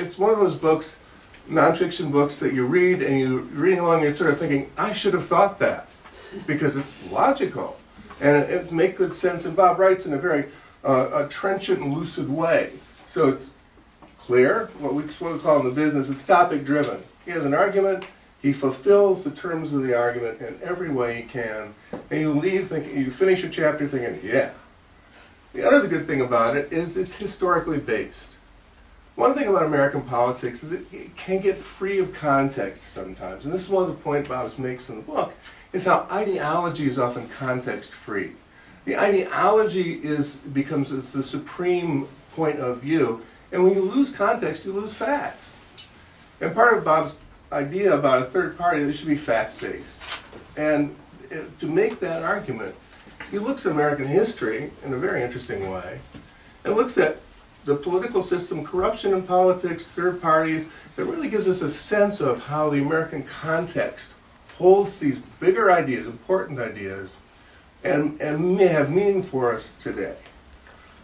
it's one of those books, nonfiction books, that you read and you're reading along and you're sort of thinking, I should have thought that, because it's logical and it makes good sense, and Bob writes in a very trenchant and lucid way. So it's clear, what we call in the business, it's topic driven. He has an argument, he fulfills the terms of the argument in every way he can, and you leave thinking, you finish your chapter thinking, yeah. The other good thing about it is it's historically based. One thing about American politics is it can get free of context sometimes, and this is one of the points Bob makes in the book, is how ideology is often context free. The ideology becomes the supreme point of view, and when you lose context, you lose facts. And part of Bob's idea about a third party, it should be fact-based. And to make that argument, he looks at American history in a very interesting way, and looks at the political system, corruption in politics, third parties. That really gives us a sense of how the American context holds these bigger ideas, important ideas, and may have meaning for us today.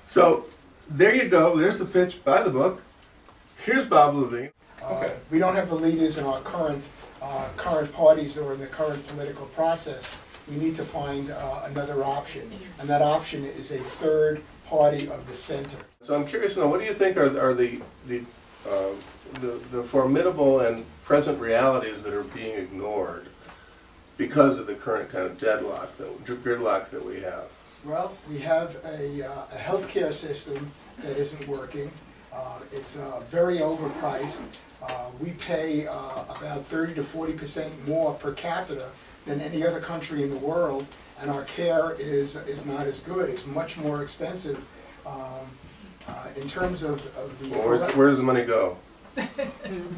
So there you go. There's the pitch. Buy the book. Here's Bob Levine. Okay. We don't have the leaders in our current parties or in the current political process. We need to find another option, and that option is a third party of the center. So I'm curious to know, what do you think are the formidable and present realities that are being ignored because of the current kind of gridlock that we have? Well, we have a healthcare system that isn't working. It's very overpriced. We pay about 30 to 40% more per capita than any other country in the world, and our care is not as good. It's much more expensive. In terms of the... Well, where does the money go?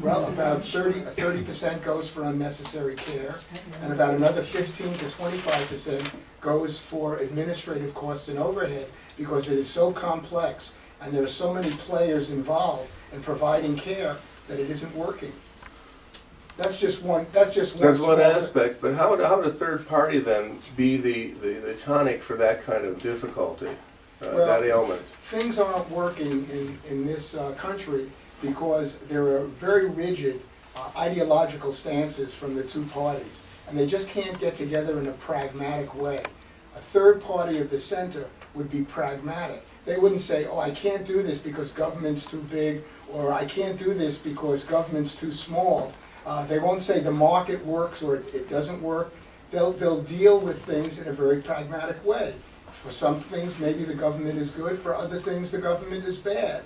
Well, about 30% goes for unnecessary care, and about another 15 to 25% goes for administrative costs and overhead, because it is so complex and there are so many players involved in providing care that it isn't working. That's just one. That's one aspect. But how would a third party then be the tonic for that kind of difficulty, that ailment? Things aren't working in this country because there are very rigid ideological stances from the two parties, and they just can't get together in a pragmatic way. A third party of the center would be pragmatic. They wouldn't say, oh, I can't do this because government's too big, or I can't do this because government's too small. They won't say the market works or it doesn't work. They'll deal with things in a very pragmatic way. For some things, maybe the government is good. For other things, the government is bad.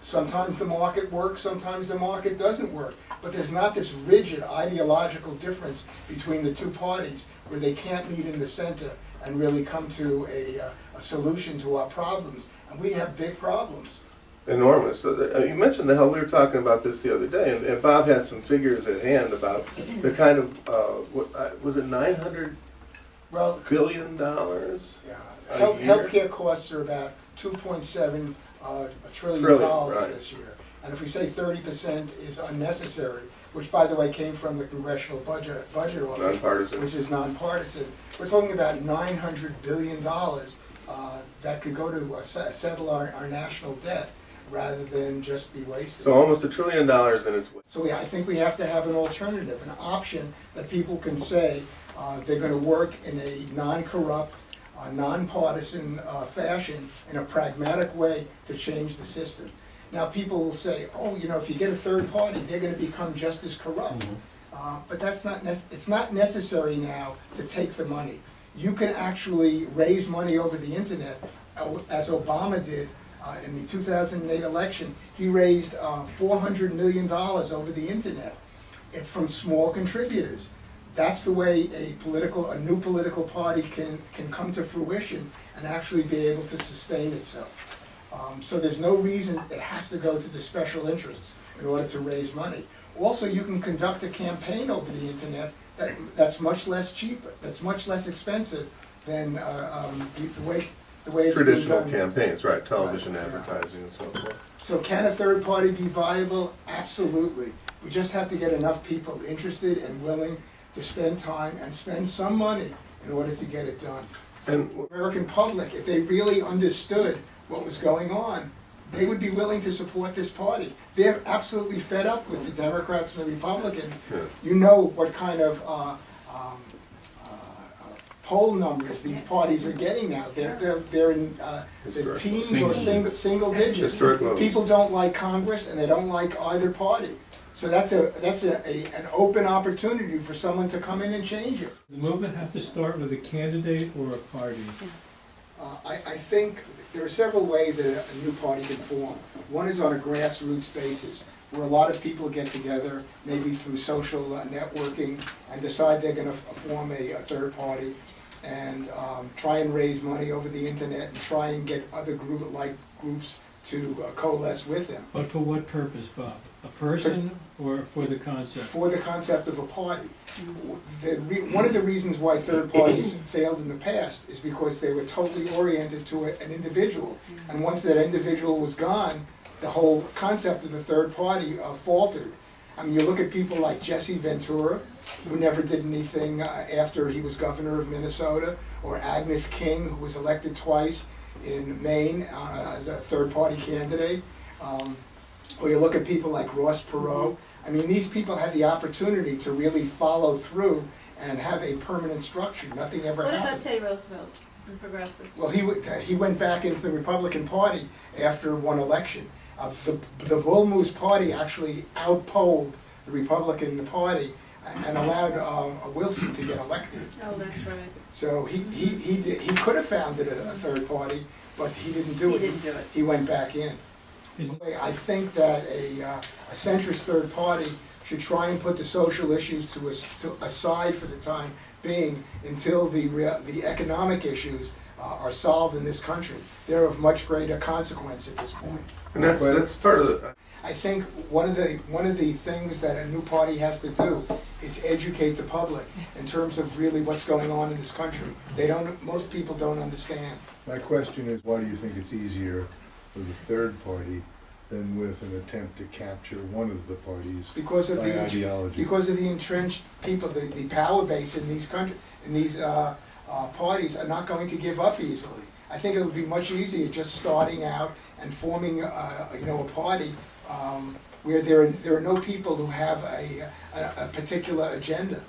Sometimes the market works, sometimes the market doesn't work. But there's not this rigid ideological difference between the two parties where they can't meet in the center and really come to a solution to our problems. And we have big problems. Enormous. So you mentioned we were talking about this the other day, and Bob had some figures at hand about the kind of, was it $900 billion? Yeah. Healthcare costs are about $2.7 trillion right. this year. And if we say 30% is unnecessary, which by the way came from the Congressional Budget Office, which is nonpartisan, we're talking about $900 billion that could go to settle our national debt, rather than just be wasted. So almost $1 trillion in its way. So I think we have to have an alternative, an option that people can say they're going to work in a non-corrupt, non-partisan fashion, in a pragmatic way to change the system. Now people will say, oh, you know, if you get a third party, they're going to become just as corrupt. Mm-hmm. But that's not it's not necessary now to take the money. You can actually raise money over the internet, as Obama did. In the 2008 election, he raised $400 million over the internet from small contributors. That's the way a new political party can come to fruition and actually be able to sustain itself. So there's no reason it has to go to the special interests in order to raise money. Also, you can conduct a campaign over the internet that's much less cheaper, that's much less expensive than the way it's traditional campaigns, right? Television advertising and so forth. So can a third party be viable? Absolutely. We just have to get enough people interested and willing to spend time and spend some money in order to get it done. And the American public, if they really understood what was going on, they would be willing to support this party. They're absolutely fed up with the Democrats and the Republicans. Yeah. You know what kind of poll numbers these parties are getting now. They're in the teens or single digits. Historic lows. People don't like Congress and they don't like either party. So that's an open opportunity for someone to come in and change it. The movement have to start with a candidate or a party? I think there are several ways that a new party can form. One is on a grassroots basis, where a lot of people get together, maybe through social networking, and decide they're going to form a third party, and try and raise money over the internet, and try and get other groups to coalesce with them. But for what purpose, Bob? A person or for the concept? For the concept of a party. One of the reasons why third parties failed in the past is because they were totally oriented to an individual. And once that individual was gone, the whole concept of the third party faltered. I mean, you look at people like Jesse Ventura, who never did anything after he was governor of Minnesota, or Agnes King, who was elected twice in Maine as a third-party candidate. Or you look at people like Ross Perot. I mean, these people had the opportunity to really follow through and have a permanent structure. Nothing ever happened. What about Teddy Roosevelt and progressives? Well, he went back into the Republican Party after one election. The Bull Moose Party actually outpolled the Republican Party and allowed Wilson to get elected. Oh, that's right. So he could have founded a third party, but he didn't do it. He didn't do it. He went back in. I think that a centrist third party should try and put the social issues to aside for the time being until the economic issues are solved in this country. They're of much greater consequence at this point. And that's part of the... I think one of the things that a new party has to do is educate the public in terms of really what's going on in this country. Most people don't understand. My question is, why do you think it's easier with a third party than with an attempt to capture one of the parties by ideology? Because of the entrenched people, the power base in these parties are not going to give up easily. I think it would be much easier just starting out and forming a party where there are no people who have a particular agenda.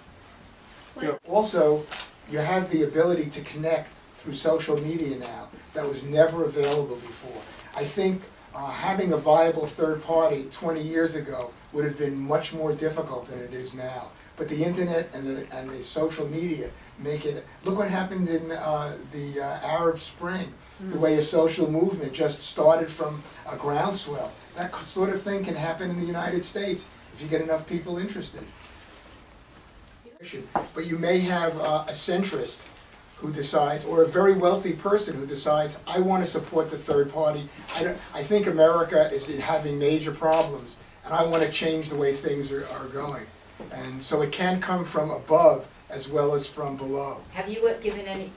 Also, you have the ability to connect through social media now that was never available before. I think having a viable third party 20 years ago would have been much more difficult than it is now. But the internet and the social media make it. Look what happened in the Arab Spring. The way a social movement just started from a groundswell. That sort of thing can happen in the United States if you get enough people interested. But you may have a centrist who decides, or a very wealthy person who decides, I want to support the third party. I think America is having major problems, and I want to change the way things are going. And so it can come from above as well as from below. Have you given any,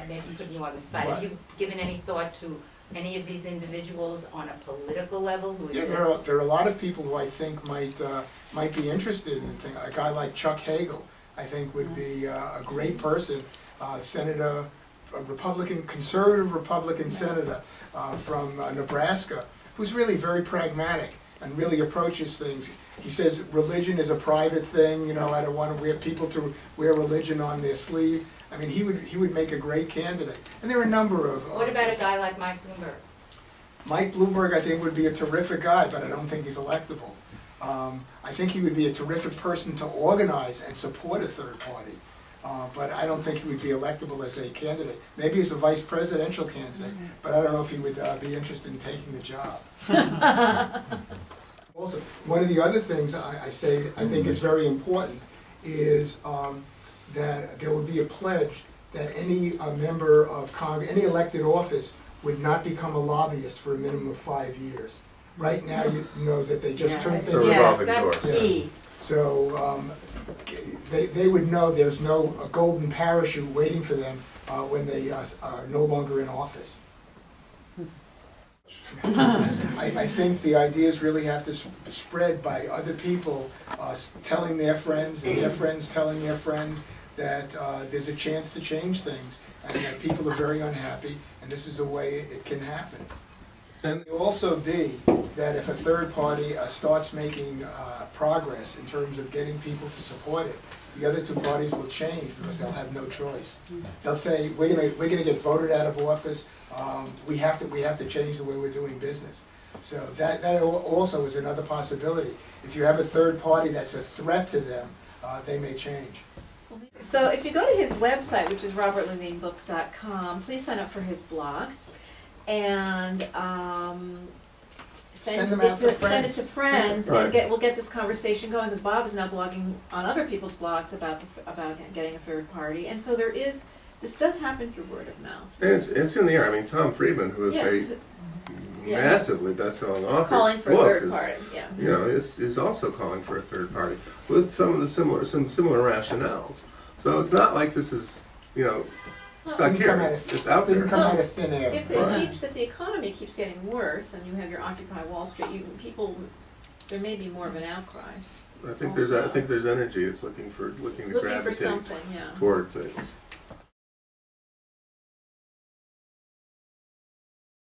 maybe putting you on the spot, have you given any thought to any of these individuals on a political level who Yeah, there are a lot of people who I think might be interested in things. A guy like Chuck Hagel, I think, would be a great person. Senator, a conservative Republican senator from Nebraska, who's really very pragmatic and really approaches things. He says religion is a private thing. I don't want people to wear religion on their sleeve. I mean, he would make a great candidate. And there are a number of... What about a guy like Mike Bloomberg? Mike Bloomberg, I think, would be a terrific guy, but I don't think he's electable. I think he would be a terrific person to organize and support a third party, but I don't think he would be electable as a candidate. Maybe as a vice presidential candidate, but I don't know if he would be interested in taking the job. Also, one of the other things I think is very important is that there would be a pledge that any member of Congress, any elected office, would not become a lobbyist for a minimum of 5 years. Right now, you know that they just turn things. Yes, that's key. So they would know there's no golden parachute waiting for them when they are no longer in office. I think the ideas really have to spread by other people telling their friends and their friends telling their friends that there's a chance to change things and that people are very unhappy and this is a way it can happen. And It will also be that if a third party starts making progress in terms of getting people to support it, the other two parties will change because they'll have no choice. They'll say, we're gonna get voted out of office, we have to change the way we're doing business. So that also is another possibility. If you have a third party that's a threat to them, they may change. So if you go to his website, which is robertlevinebooks.com, please sign up for his blog and Send them out to send it to friends, Right. and we'll get this conversation going, because Bob is now blogging on other people's blogs about getting a third party, and so this does happen through word of mouth. And it's in the air. I mean, Tom Friedman, who is Yes, a yeah. massively best-selling He's author, calling for a book third is, party, yeah. you know, is also calling for a third party with some similar rationales. So it's not like this is, you know, stuck here. It's out Didn't there. come out of thin air. If the economy keeps getting worse, and you have your Occupy Wall Street, there may be more of an outcry. I think there's energy. It's looking to Looking for gravitate something, yeah. toward things.